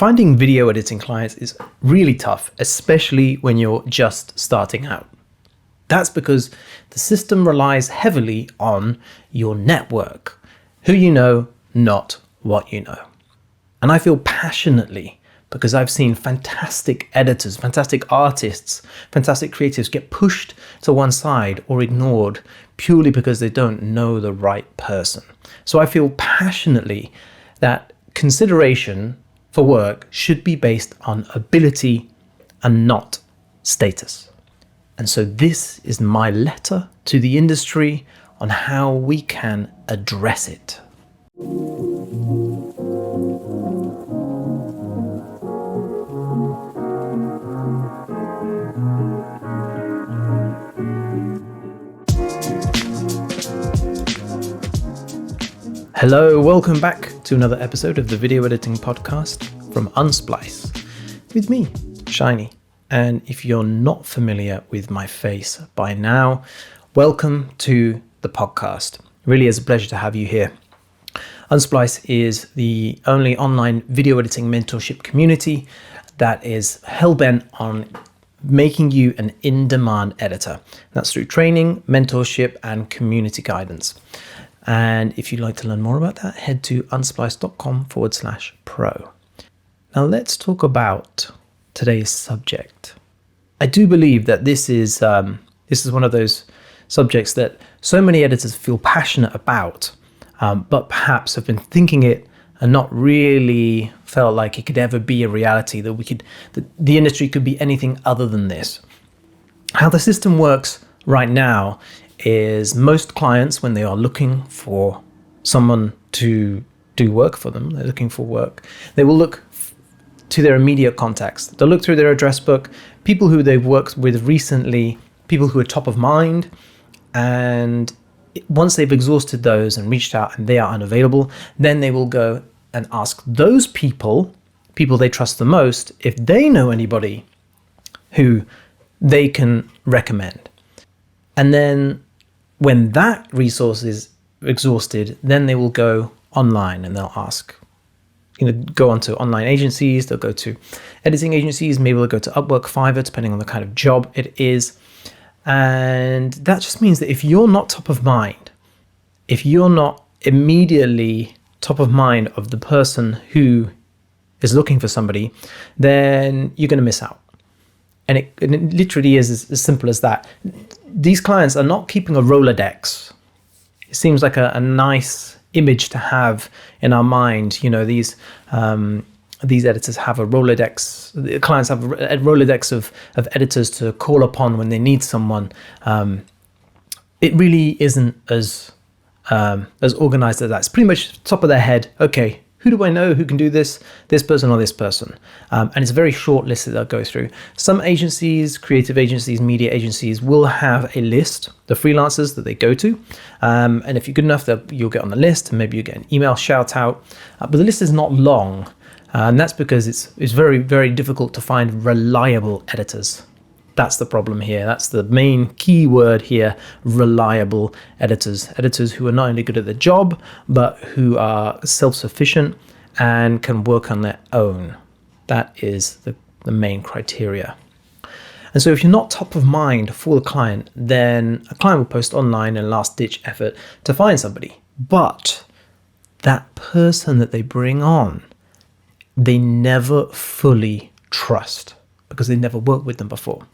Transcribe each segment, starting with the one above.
Finding video editing clients is really tough, especially when you're just starting out. That's because the system relies heavily on your network, who you know, not what you know. And I feel passionately because I've seen fantastic editors, fantastic artists, fantastic creatives get pushed to one side or ignored purely because they don't know the right person. So I feel passionately that consideration for work should be based on ability and not status. And so this is my letter to the industry on how we can address it. Hello, welcome back to another episode of the Video Editing Podcast from Unsplice with me, Shiny. And if you're not familiar with my face by now, welcome to the podcast. It really is a pleasure to have you here. Unsplice is the only online video editing mentorship community that is hell-bent on making you an in-demand editor. That's through training, mentorship, and community guidance. And if you'd like to learn more about that, head to unsplice.com/pro. Now let's talk about today's subject. I do believe that this is one of those subjects that so many editors feel passionate about, but perhaps have been thinking it and not really felt like it could ever be a reality, that the industry could be anything other than this. How the system works right now is most clients, when they are looking for someone to do work for them, they're looking for work, they will look to their immediate contacts. They'll look through their address book, people who they've worked with recently, people who are top of mind, and once they've exhausted those and reached out and they are unavailable, then they will go and ask those people they trust the most, if they know anybody who they can recommend. And then when that resource is exhausted, then they will go online and they'll ask, go onto online agencies, they'll go to editing agencies, maybe they'll go to Upwork, Fiverr, depending on the kind of job it is. And that just means that if you're not top of mind, if you're not immediately top of mind of the person who is looking for somebody, then you're going to miss out. And it literally is as simple as that. These clients are not keeping a Rolodex. It seems like a nice image to have in our mind. These editors have a Rolodex. The clients have a Rolodex of editors to call upon when they need someone. It really isn't as organized as that. It's pretty much top of their head. Okay, who do I know who can do this person or this person? And it's a very short list that they'll go through. Some agencies, creative agencies, media agencies will have a list, the freelancers that they go to. And if you're good enough, you'll get on the list and maybe you get an email shout out. But the list is not long. And that's because it's very, very difficult to find reliable editors. That's the problem here. That's the main key word here, reliable editors. Editors who are not only good at the job, but who are self-sufficient and can work on their own. That is the main criteria. And so if you're not top of mind for the client, then a client will post online a last-ditch effort to find somebody. But that person that they bring on, they never fully trust because they never worked with them before.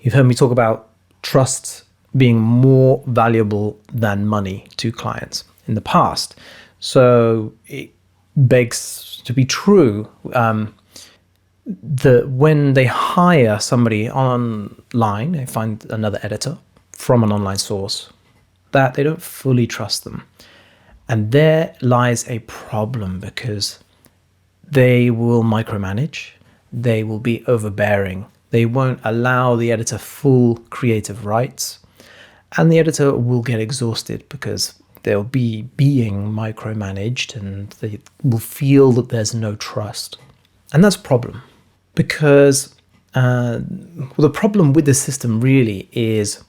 You've heard me talk about trust being more valuable than money to clients in the past. So it begs to be true that when they hire somebody online, they find another editor from an online source, that they don't fully trust them. And there lies a problem because they will micromanage, they will be overbearing, they won't allow the editor full creative rights, and the editor will get exhausted because they'll be being micromanaged and they will feel that there's no trust. And that's a problem because the problem with the system really is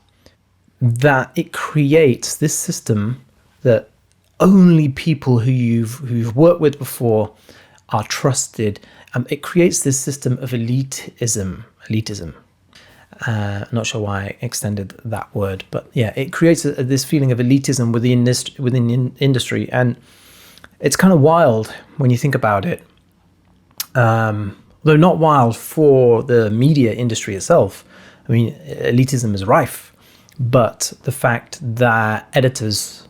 that it creates this system that only people who've worked with before are trusted. It creates this system of elitism. Not sure why I extended that word, but yeah, it creates this feeling of elitism within industry, and it's kind of wild when you think about it. Though not wild for the media industry itself. I mean, elitism is rife, but the fact that editors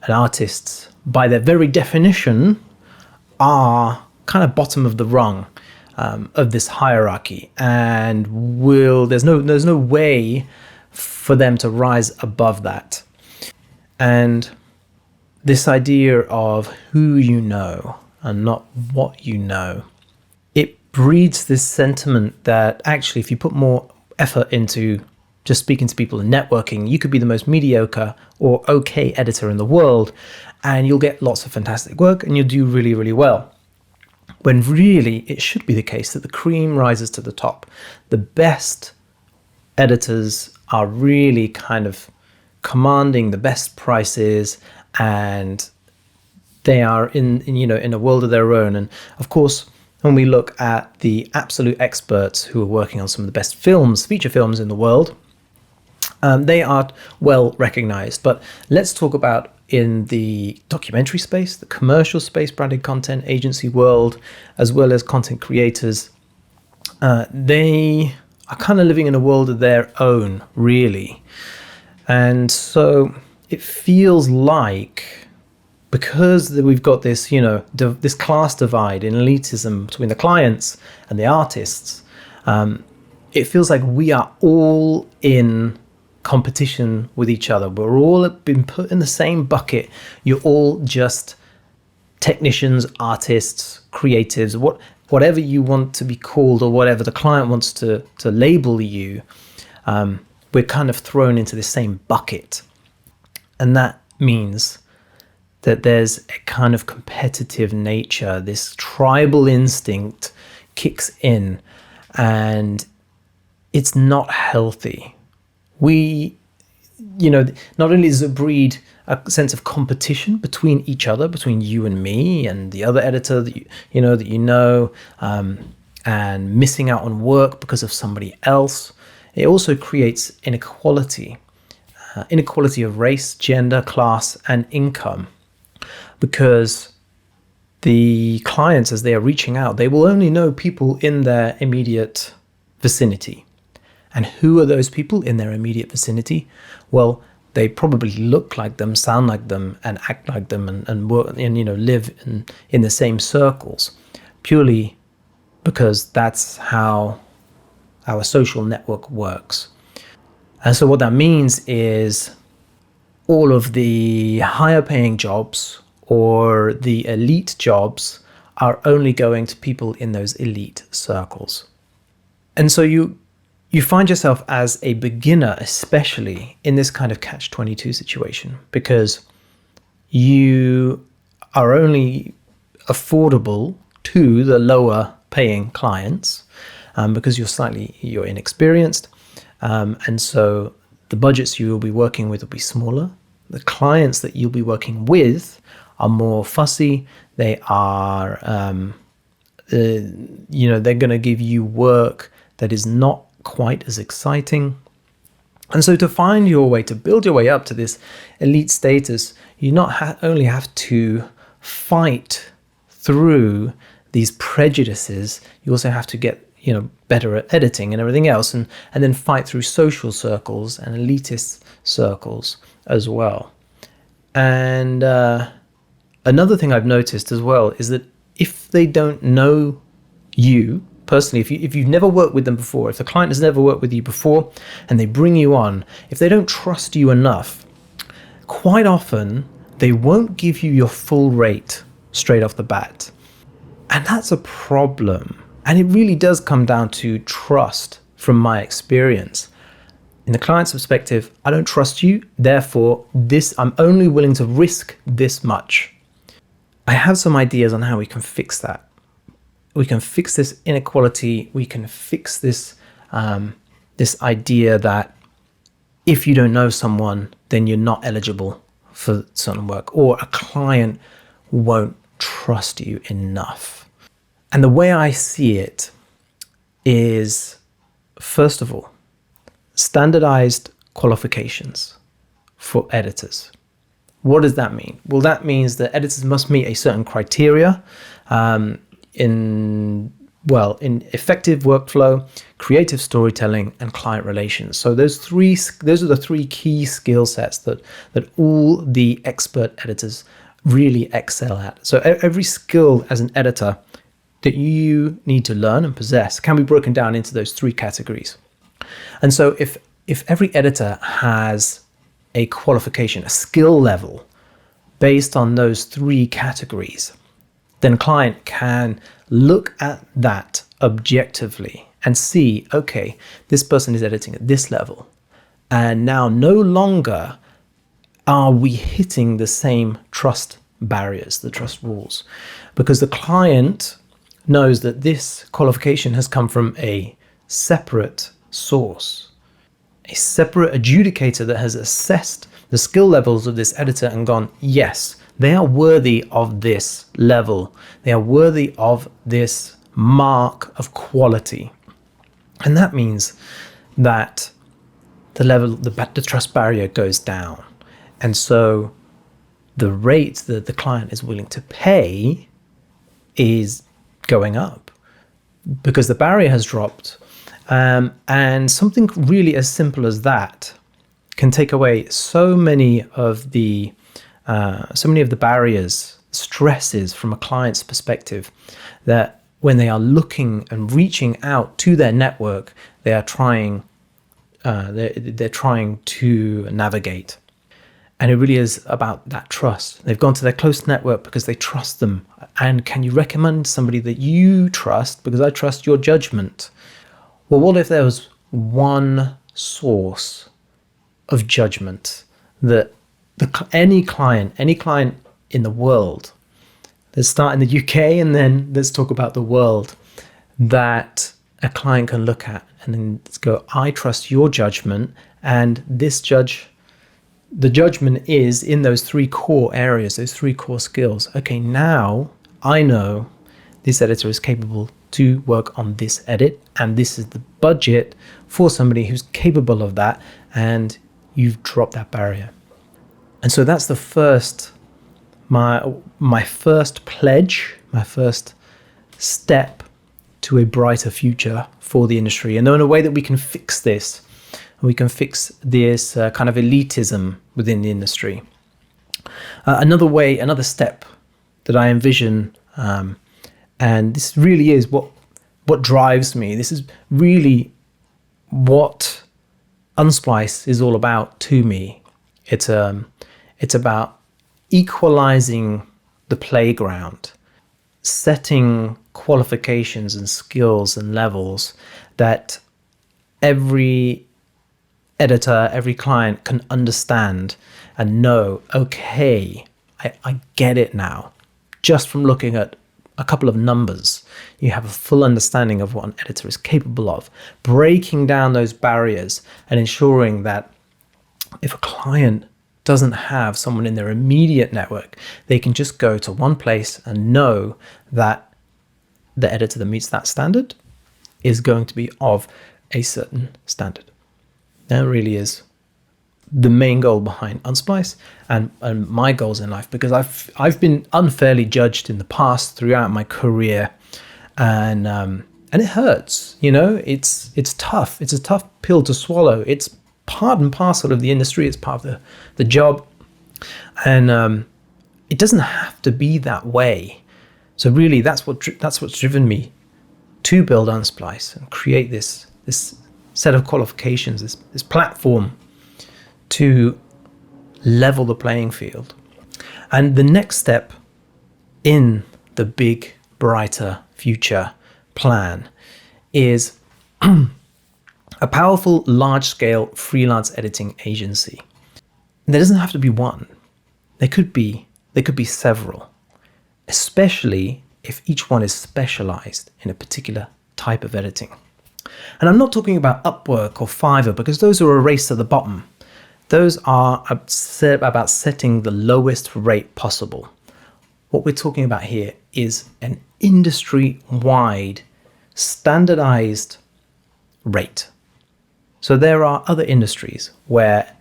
and artists, by their very definition, are kind of bottom of the rung of this hierarchy, and there's no way for them to rise above that. And this idea of who you know and not what you know, it breeds this sentiment that actually, if you put more effort into just speaking to people and networking, you could be the most mediocre or okay editor in the world, and you'll get lots of fantastic work and you'll do really, really well. When really it should be the case that the cream rises to the top. The best editors are really kind of commanding the best prices, and they are in a world of their own. And of course, when we look at the absolute experts who are working on some of the best films, feature films in the world, they are well recognized. But let's talk about in the documentary space, the commercial space, branded content agency world, as well as content creators. They are kind of living in a world of their own, really. And so it feels like, because we've got this, this class divide in elitism between the clients and the artists, it feels like we are all in competition with each other. We're all been put in the same bucket. You're all just technicians, artists, creatives, whatever you want to be called, or whatever the client wants to label you. We're kind of thrown into the same bucket. And that means that there's a kind of competitive nature. This tribal instinct kicks in, and it's not healthy. We, not only does it breed a sense of competition between each other, between you and me and the other editor that you know, and missing out on work because of somebody else, it also creates inequality of race, gender, class, and income. Because the clients, as they are reaching out, they will only know people in their immediate vicinity. And who are those people in their immediate vicinity? Well, they probably look like them, sound like them, and act like them, and work, and live in the same circles, purely because that's how our social network works. And so what that means is all of the higher paying jobs or the elite jobs are only going to people in those elite circles. And so you find yourself as a beginner, especially in this kind of catch-22 situation, because you are only affordable to the lower paying clients because you're inexperienced. And so the budgets you will be working with will be smaller. The clients that you'll be working with are more fussy. They are, they're going to give you work that is not quite as exciting. And so to find your way, to build your way up to this elite status, you not only have to fight through these prejudices, you also have to get better at editing and everything else, and then fight through social circles and elitist circles as well. And another thing I've noticed as well is that if they don't know you personally, if you've never worked with them before, if the client has never worked with you before and they bring you on, if they don't trust you enough, quite often they won't give you your full rate straight off the bat. And that's a problem. And it really does come down to trust from my experience. In the client's perspective, I don't trust you, therefore I'm only willing to risk this much. I have some ideas on how we can fix that. We can fix this inequality. We can fix this this idea that if you don't know someone, then you're not eligible for certain work, or a client won't trust you enough. And the way I see it is, first of all, standardized qualifications for editors. What does that mean? Well, that means that editors must meet a certain criteria in effective workflow, creative storytelling, and client relations. So those are the three key skill sets that all the expert editors really excel at. So every skill as an editor that you need to learn and possess can be broken down into those three categories. And so if every editor has a qualification, a skill level based on those three categories, then a client can look at that objectively and see, okay, this person is editing at this level. And now no longer are we hitting the same trust barriers, the trust walls, because the client knows that this qualification has come from a separate source, a separate adjudicator that has assessed the skill levels of this editor and gone, yes, they are worthy of this level. They are worthy of this mark of quality. And that means that the trust barrier goes down. And so the rate that the client is willing to pay is going up because the barrier has dropped. And something really as simple as that can take away so many of the barriers, stresses from a client's perspective, that when they are looking and reaching out to their network, they are trying to navigate. And it really is about that trust. They've gone to their close network because they trust them. And can you recommend somebody that you trust because I trust your judgment? Well, what if there was one source of judgment that any client in the world, let's start in the UK and then let's talk about the world, that a client can look at and then go, I trust your judgment, and the judgment is in those three core areas, those three core skills. Okay, now I know this editor is capable to work on this edit, and this is the budget for somebody who's capable of that, and you've dropped that barrier. And so that's the first, my first pledge, my first step to a brighter future for the industry. And in a way that we can fix this, we can fix this kind of elitism within the industry. Another step that I envision, and this really is what drives me. This is really what Unsplice is all about to me. It's about equalizing the playground, setting qualifications and skills and levels that every editor, every client can understand and know, okay, I get it now. Just from looking at a couple of numbers, you have a full understanding of what an editor is capable of, breaking down those barriers and ensuring that if a client doesn't have someone in their immediate network, they can just go to one place and know that the editor that meets that standard is going to be of a certain standard. That really is the main goal behind Unsplice and my goals in life, because I've been unfairly judged in the past throughout my career, and it hurts. It's tough. It's a tough pill to swallow. It's part and parcel of the industry. It's part of the job, and it doesn't have to be that way. So really, that's what's driven me to build Unsplice and create this set of qualifications, this platform to level the playing field. And the next step in the big, brighter future plan is a powerful, large-scale freelance editing agency. There doesn't have to be one. There could be several, especially if each one is specialized in a particular type of editing. And I'm not talking about Upwork or Fiverr, because those are a race to the bottom. Those are about setting the lowest rate possible. What we're talking about here is an industry-wide standardized rate. So there are other industries where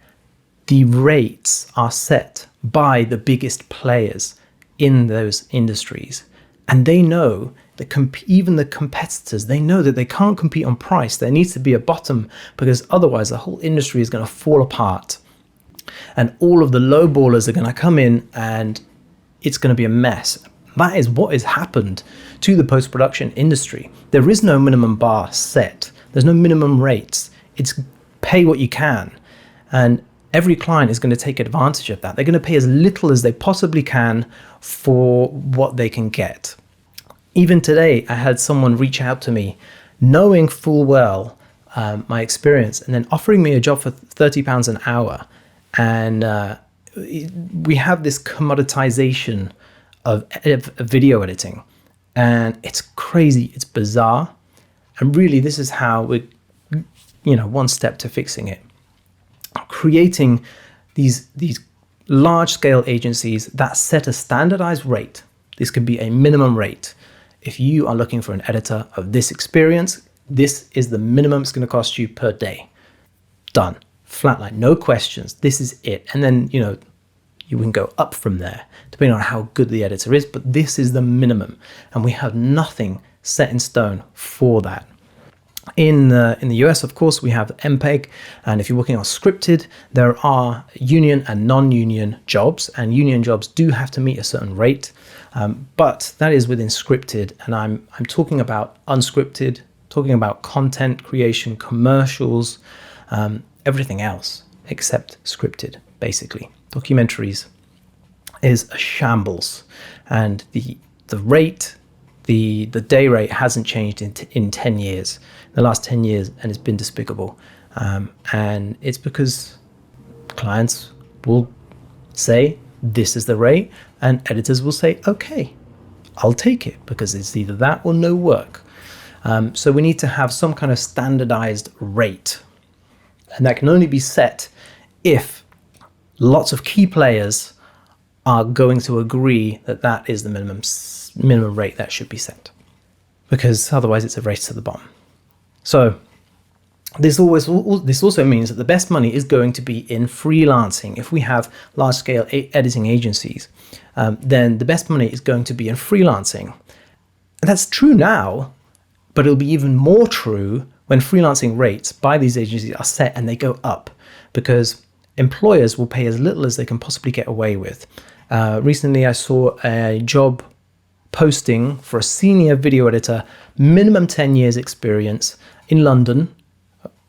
the rates are set by the biggest players in those industries. And they know that even the competitors, they know that they can't compete on price. There needs to be a bottom, because otherwise the whole industry is going to fall apart. And all of the low ballers are going to come in and it's going to be a mess. That is what has happened to the post-production industry. There is no minimum bar set. There's no minimum rates. It's pay what you can. And every client is going to take advantage of that. They're going to pay as little as they possibly can for what they can get. Even today, I had someone reach out to me, knowing full well my experience, and then offering me a job for £30 an hour. And we have this commoditization of video editing, and it's crazy, it's bizarre. And really, this is how we're, one step to fixing it. Creating these large-scale agencies that set a standardized rate. This could be a minimum rate. If you are looking for an editor of this experience, this is the minimum it's going to cost you per day. Done. Flatline, no questions. This is it. And then, you can go up from there, depending on how good the editor is, but this is the minimum. And we have nothing set in stone for that. In the US, of course, we have MPEG, and if you're working on scripted, there are union and non-union jobs, and union jobs do have to meet a certain rate, but that is within scripted, and I'm talking about unscripted, talking about content creation, commercials, everything else except scripted, basically. Documentaries is a shambles, and the rate, the day rate hasn't changed in 10 years, the last 10 years, and it's been despicable. And it's because clients will say, this is the rate, and editors will say, okay, I'll take it, because it's either that or no work. So we need to have some kind of standardized rate, and that can only be set if lots of key players are going to agree that that is the minimum rate that should be set, because otherwise it's a race to the bottom. So this also means that the best money is going to be in freelancing. If we have large-scale editing agencies, then the best money is going to be in freelancing. And that's true now, but it'll be even more true when freelancing rates by these agencies are set and they go up, because employers will pay as little as they can possibly get away with. Recently, I saw a job posting for a senior video editor, minimum 10 years experience in London,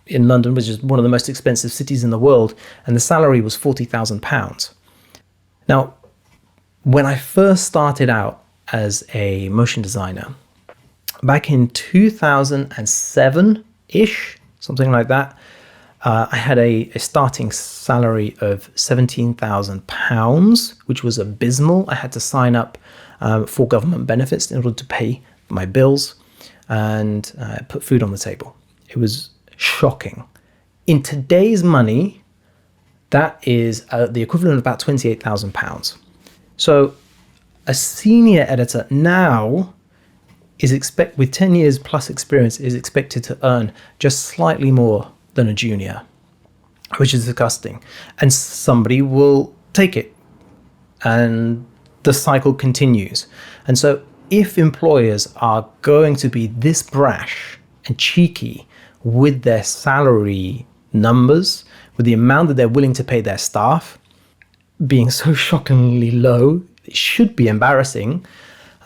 which is one of the most expensive cities in the world, and the salary was £40,000. Now, when I first started out as a motion designer, back in 2007-ish, something like that, I had a starting salary of £17,000, which was abysmal. I had to sign up for government benefits in order to pay my bills and put food on the table. It was shocking. In today's money, that is the equivalent of about £28,000. So a senior editor now is with 10 years plus experience is expected to earn just slightly more than a junior, which is disgusting. And somebody will take it, and the cycle continues. And so if employers are going to be this brash and cheeky with their salary numbers, with the amount that they're willing to pay their staff being so shockingly low, it should be embarrassing.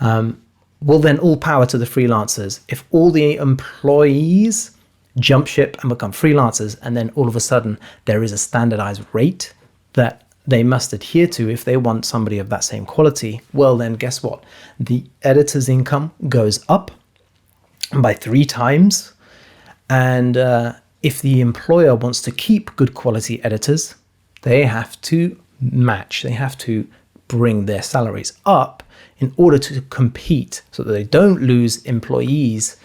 Well, then all power to the freelancers. If all the employees jump ship and become freelancers, and then all of a sudden there is a standardized rate that they must adhere to if they want somebody of that same quality, well, then guess what? The editor's income goes up by 3 times. And if the employer wants to keep good quality editors, they have to match, they have to bring their salaries up in order to compete, so that they don't lose employees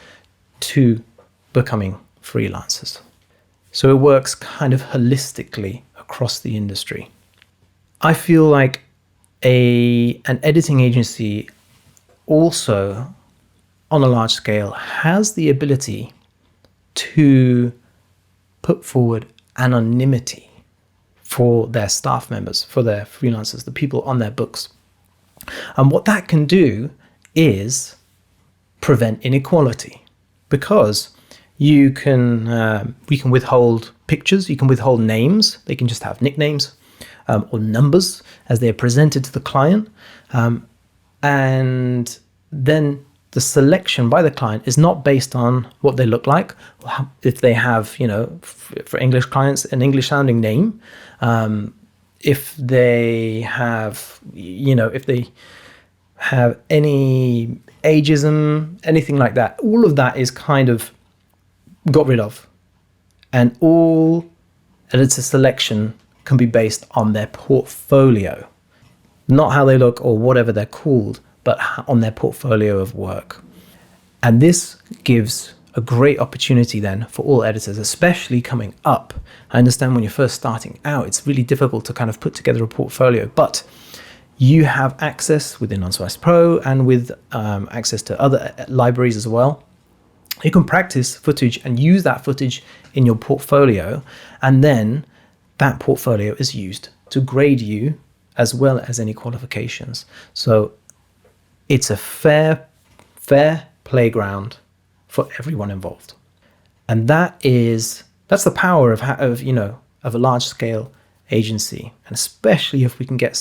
to becoming freelancers. So it works kind of holistically across the industry. I feel like an editing agency also on a large scale has the ability to put forward anonymity for their staff members, for their freelancers, the people on their books. And what that can do is prevent inequality, because we can withhold pictures, you can withhold names, they can just have nicknames or numbers as they are presented to the client. And then the selection by the client is not based on what they look like, if they have, for English clients, an English sounding name, if they have, if they have any ageism, anything like that. All of that is kind of got rid of. And all editor selection can be based on their portfolio, not how they look or whatever they're called, but on their portfolio of work. And this gives a great opportunity then for all editors, especially coming up. I understand when you're first starting out, it's really difficult to kind of put together a portfolio, but you have access within Unsplice Pro and with access to other libraries as well. You can practice footage and use that footage in your portfolio, and then that portfolio is used to grade you as well as any qualifications. So it's a fair playground for everyone involved. And that's the power of a large scale agency, and especially if we can get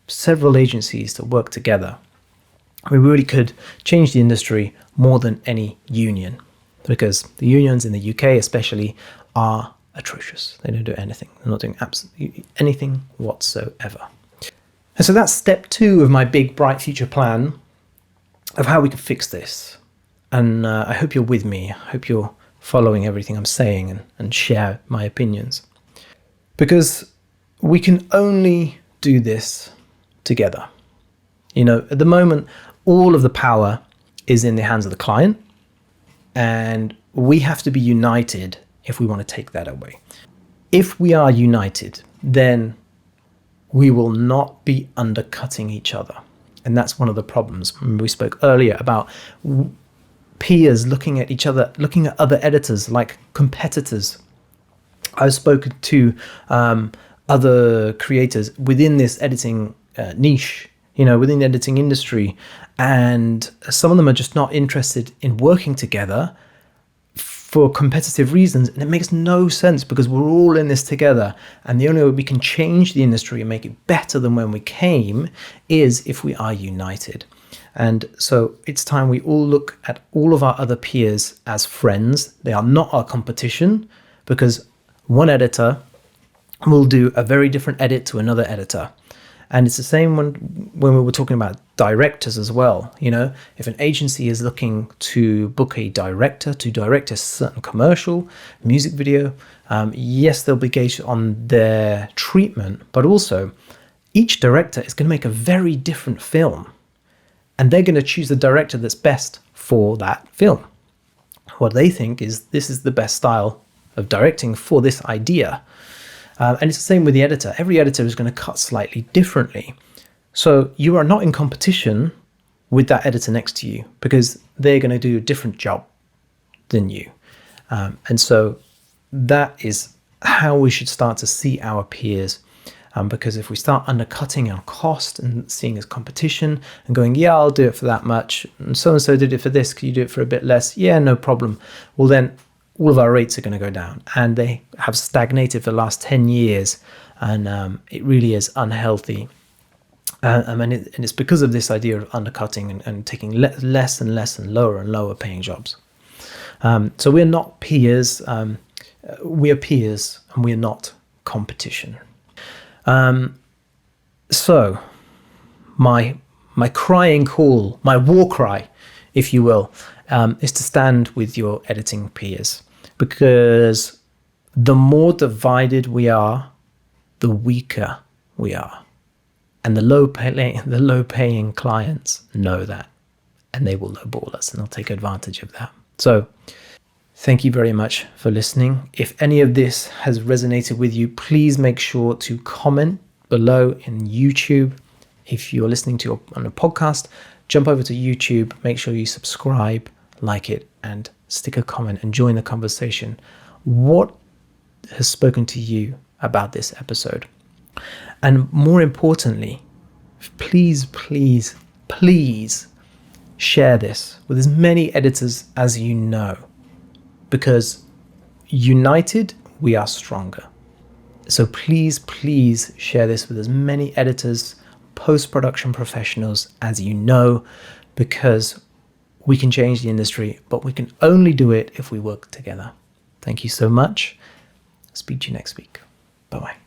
several agencies to work together, we really could change the industry more than any union, because the unions in the UK especially are atrocious. They don't do anything. They're not doing absolutely anything whatsoever. And so that's step 2 of my big bright future plan of how we can fix this. And I hope you're with me. I hope you're following everything I'm saying and share my opinions, because we can only do this together. At the moment, all of the power is in the hands of the client, and we have to be united if we want to take that away. If we are united, then we will not be undercutting each other. And that's one of the problems. Remember, we spoke earlier about peers looking at each other, looking at other editors like competitors. I've spoken to other creators within this editing niche, within the editing industry, and some of them are just not interested in working together for competitive reasons, and it makes no sense, because we're all in this together, and the only way we can change the industry and make it better than when we came is if we are united. And so it's time we all look at all of our other peers as friends. They are not our competition, because one editor will do a very different edit to another editor. And it's the same when we were talking about directors as well. If an agency is looking to book a director to direct a certain commercial, music video, yes, they'll be gauged on their treatment, but also each director is going to make a very different film, and they're going to choose the director that's best for that film. What they think is this is the best style of directing for this idea. And it's the same with the editor. Every editor is going to cut slightly differently. So you are not in competition with that editor next to you, because they're going to do a different job than you. And so that is how we should start to see our peers. Because if we start undercutting our cost and seeing as competition and going, yeah, I'll do it for that much, and so did it for this, can you do it for a bit less? Yeah, no problem. Well, then all of our rates are going to go down, and they have stagnated for the last 10 years, and it really is unhealthy. And it's because of this idea of undercutting and taking less and less and lower paying jobs. So we're not peers. We are peers, and we are not competition. So my crying call, my war cry, if you will, is to stand with your editing peers, because the more divided we are, the weaker we are. And the low paying clients know that, and they will lowball us, and they'll take advantage of that. So thank you very much for listening. If any of this has resonated with you, please make sure to comment below in YouTube. If you're listening to on a podcast, jump over to YouTube, make sure you subscribe, like it, and stick a comment and join the conversation. What has spoken to you about this episode? And more importantly, please, please, please share this with as many editors as you know, because united, we are stronger. So please, please share this with as many editors, post-production professionals as you know, because we can change the industry, but we can only do it if we work together. Thank you so much. Speak to you next week. Bye-bye.